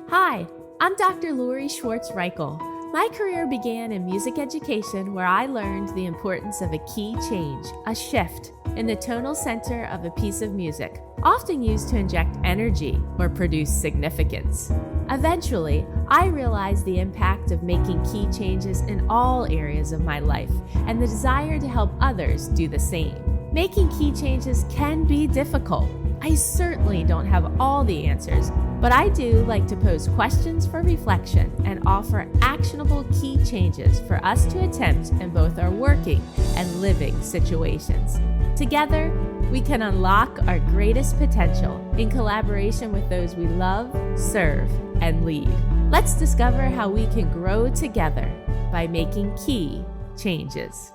Hi, I'm Dr. Lori Schwartz-Reichel. My career began in music education where I learned the importance of a key change, a shift, in the tonal center of a piece of music, often used to inject energy or produce significance. Eventually, I realized the impact of making key changes in all areas of my life and the desire to help others do the same. Making key changes can be difficult. I certainly don't have all the answers, but I do like to pose questions for reflection and offer actionable key changes for us to attempt in both our working and living situations. Together, we can unlock our greatest potential in collaboration with those we love, serve, and lead. Let's discover how we can grow together by making key changes.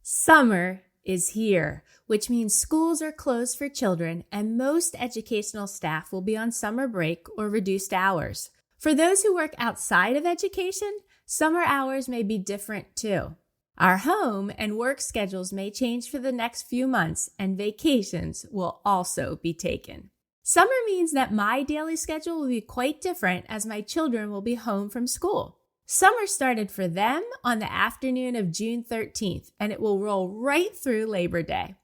Summer is here, which means schools are closed for children and most educational staff will be on summer break or reduced hours. For those who work outside of education, summer hours may be different too. Our home and work schedules may change for the next few months, and vacations will also be taken. Summer means that my daily schedule will be quite different as my children will be home from school. Summer started for them on the afternoon of June 13th, and it will roll right through Labor Day.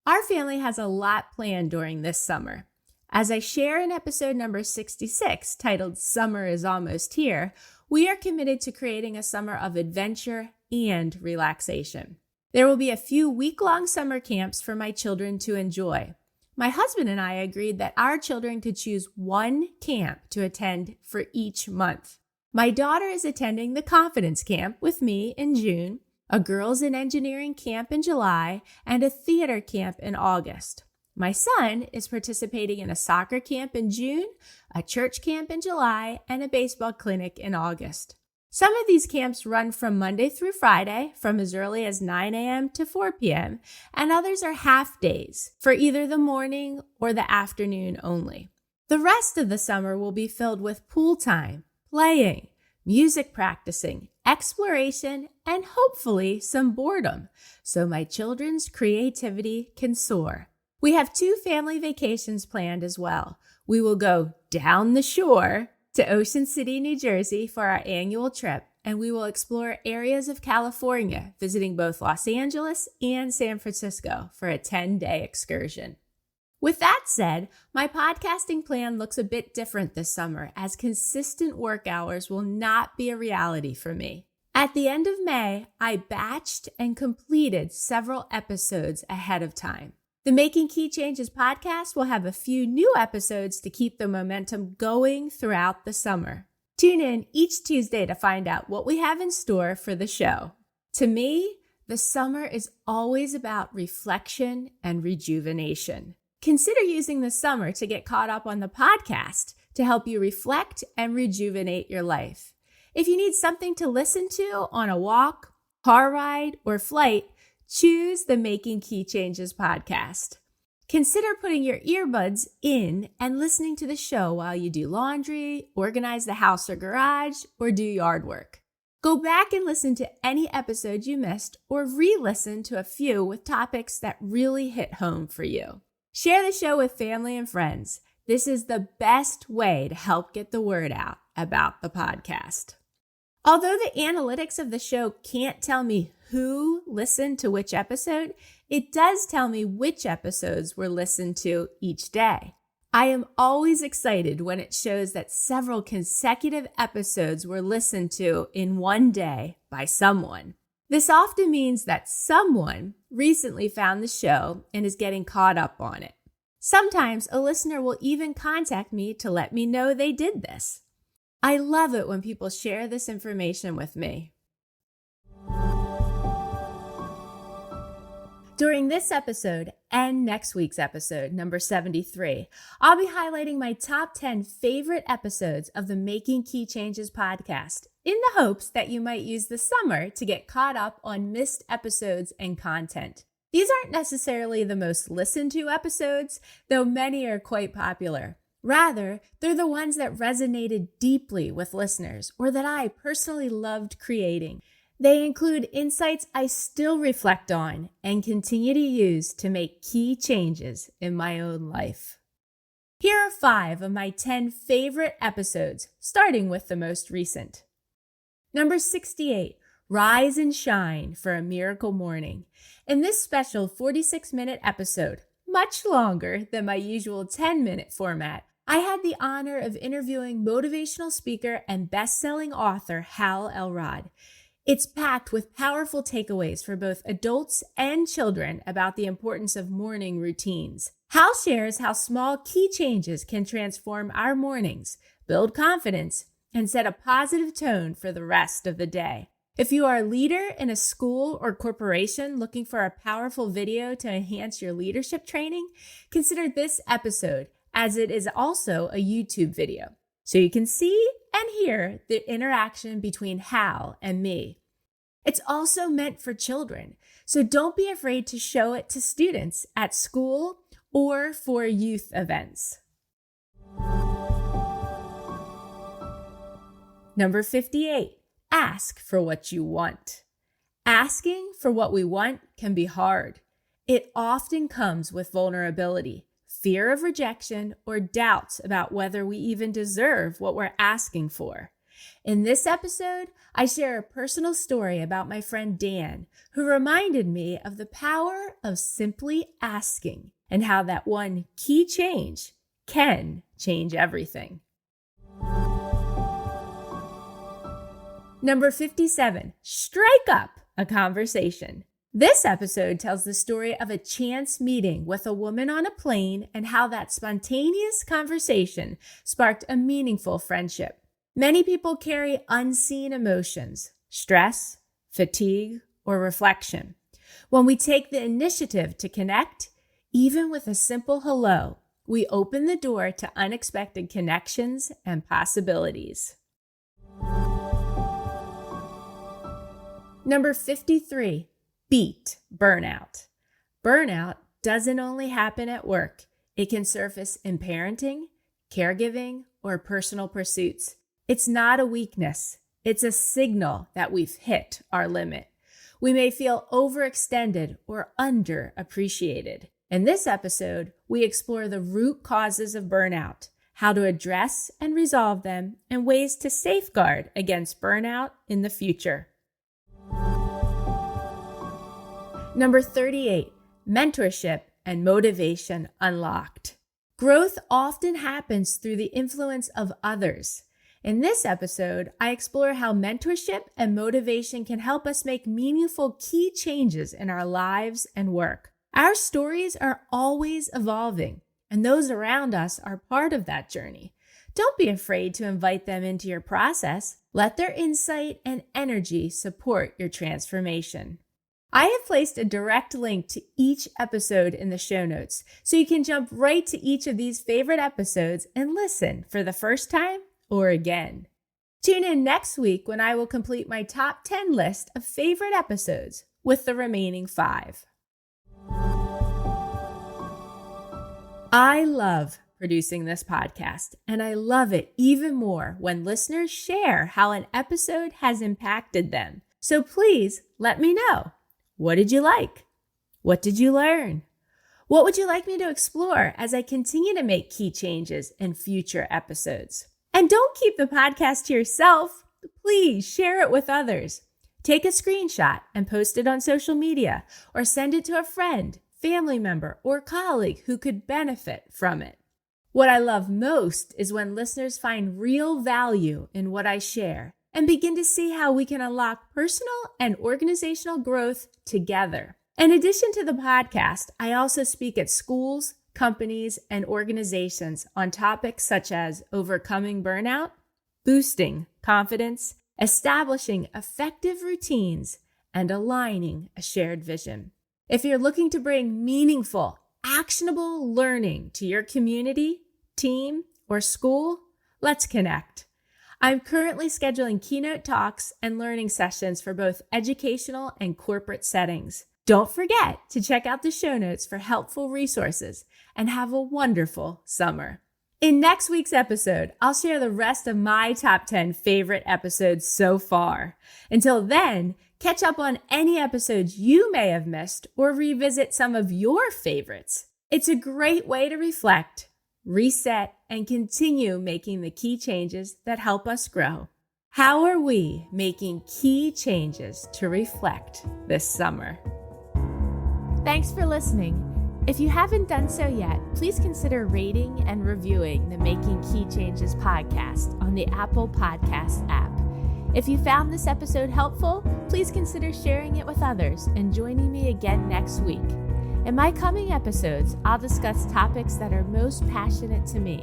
Our family has a lot planned during this summer. As I share in episode number 66, titled Summer is Almost Here, we are committed to creating a summer of adventure and relaxation. There will be a few week-long summer camps for my children to enjoy. My husband and I agreed that our children could choose one camp to attend for each month. My daughter is attending the Confidence Camp with me in June, a Girls in Engineering camp in July, and a theater camp in August. My son is participating in a soccer camp in June, a church camp in July, and a baseball clinic in August. Some of these camps run from Monday through Friday, from as early as 9 a.m. to 4 p.m., and others are half days for either the morning or the afternoon only. The rest of the summer will be filled with pool time, playing, music practicing, exploration, and hopefully some boredom, so my children's creativity can soar. We have 2 family vacations planned as well. We will go down the shore to Ocean City, New Jersey for our annual trip, and we will explore areas of California, visiting both Los Angeles and San Francisco for a 10-day excursion. With that said, my podcasting plan looks a bit different this summer as consistent work hours will not be a reality for me. At the end of May, I batched and completed several episodes ahead of time. The Making Key Changes podcast will have a few new episodes to keep the momentum going throughout the summer. Tune in each Tuesday to find out what we have in store for the show. To me, the summer is always about reflection and rejuvenation. Consider using the summer to get caught up on the podcast to help you reflect and rejuvenate your life. If you need something to listen to on a walk, car ride, or flight, choose the Making Key Changes podcast. Consider putting your earbuds in and listening to the show while you do laundry, organize the house or garage, or do yard work. Go back and listen to any episode you missed or re-listen to a few with topics that really hit home for you. Share the show with family and friends. This is the best way to help get the word out about the podcast. Although the analytics of the show can't tell me who listened to which episode, it does tell me which episodes were listened to each day. I am always excited when it shows that several consecutive episodes were listened to in one day by someone. This often means that someone recently found the show and is getting caught up on it. Sometimes a listener will even contact me to let me know they did this. I love it when people share this information with me. During this episode and next week's episode, number 73, I'll be highlighting my top 10 favorite episodes of the Making Key Changes podcast in the hopes that you might use the summer to get caught up on missed episodes and content. These aren't necessarily the most listened to episodes, though many are quite popular. Rather, they're the ones that resonated deeply with listeners or that I personally loved creating. They include insights I still reflect on and continue to use to make key changes in my own life. Here are 5 of my 10 favorite episodes, starting with the most recent. Number 68, Rise and Shine for a Miracle Morning. In this special 46-minute episode, much longer than my usual 10-minute format, I had the honor of interviewing motivational speaker and best-selling author Hal Elrod. It's packed with powerful takeaways for both adults and children about the importance of morning routines. Hal shares how small key changes can transform our mornings, build confidence, and set a positive tone for the rest of the day. If you are a leader in a school or corporation looking for a powerful video to enhance your leadership training, consider this episode, as it is also a YouTube video, so you can see and hear the interaction between Hal and me. It's also meant for children, so don't be afraid to show it to students at school or for youth events. Number 58, ask for what you want. Asking for what we want can be hard. It often comes with vulnerability, fear of rejection, or doubts about whether we even deserve what we're asking for. In this episode, I share a personal story about my friend Dan, who reminded me of the power of simply asking and how that one key change can change everything. Number 57, strike up a conversation. This episode tells the story of a chance meeting with a woman on a plane and how that spontaneous conversation sparked a meaningful friendship. Many people carry unseen emotions, stress, fatigue, or reflection. When we take the initiative to connect, even with a simple hello, we open the door to unexpected connections and possibilities. Number 53, beat burnout. Burnout doesn't only happen at work. It can surface in parenting, caregiving, or personal pursuits. It's not a weakness. It's a signal that we've hit our limit. We may feel overextended or underappreciated. In this episode, we explore the root causes of burnout, how to address and resolve them, and ways to safeguard against burnout in the future. Number 38, mentorship and motivation unlocked. Growth often happens through the influence of others. In this episode, I explore how mentorship and motivation can help us make meaningful key changes in our lives and work. Our stories are always evolving, and those around us are part of that journey. Don't be afraid to invite them into your process. Let their insight and energy support your transformation. I have placed a direct link to each episode in the show notes, so you can jump right to each of these favorite episodes and listen for the first time or again. Tune in next week when I will complete my top 10 list of favorite episodes with the remaining 5. I love producing this podcast, and I love it even more when listeners share how an episode has impacted them. So please let me know. What did you like? What did you learn? What would you like me to explore as I continue to make key changes in future episodes? And don't keep the podcast to yourself. Please share it with others. Take a screenshot and post it on social media, or send it to a friend, family member, or colleague who could benefit from it. What I love most is when listeners find real value in what I share and begin to see how we can unlock personal and organizational growth together. In addition to the podcast, I also speak at schools, companies, and organizations on topics such as overcoming burnout, boosting confidence, establishing effective routines, and aligning a shared vision. If you're looking to bring meaningful, actionable learning to your community, team, or school, let's connect. I'm currently scheduling keynote talks and learning sessions for both educational and corporate settings. Don't forget to check out the show notes for helpful resources, and have a wonderful summer. In next week's episode, I'll share the rest of my top 10 favorite episodes so far. Until then, catch up on any episodes you may have missed or revisit some of your favorites. It's a great way to reflect, reset, and continue making the key changes that help us grow. How are we making key changes to reflect this summer? Thanks for listening. If you haven't done so yet, please consider rating and reviewing the Making Key Changes podcast on the Apple Podcasts app. If you found this episode helpful, please consider sharing it with others and joining me again next week. In my coming episodes, I'll discuss topics that are most passionate to me,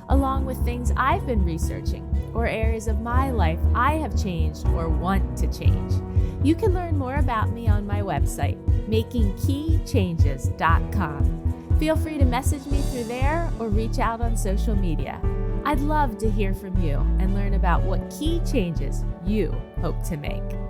along with things I've been researching or areas of my life I have changed or want to change. You can learn more about me on my website, makingkeychanges.com. Feel free to message me through there or reach out on social media. I'd love to hear from you and learn about what key changes you hope to make.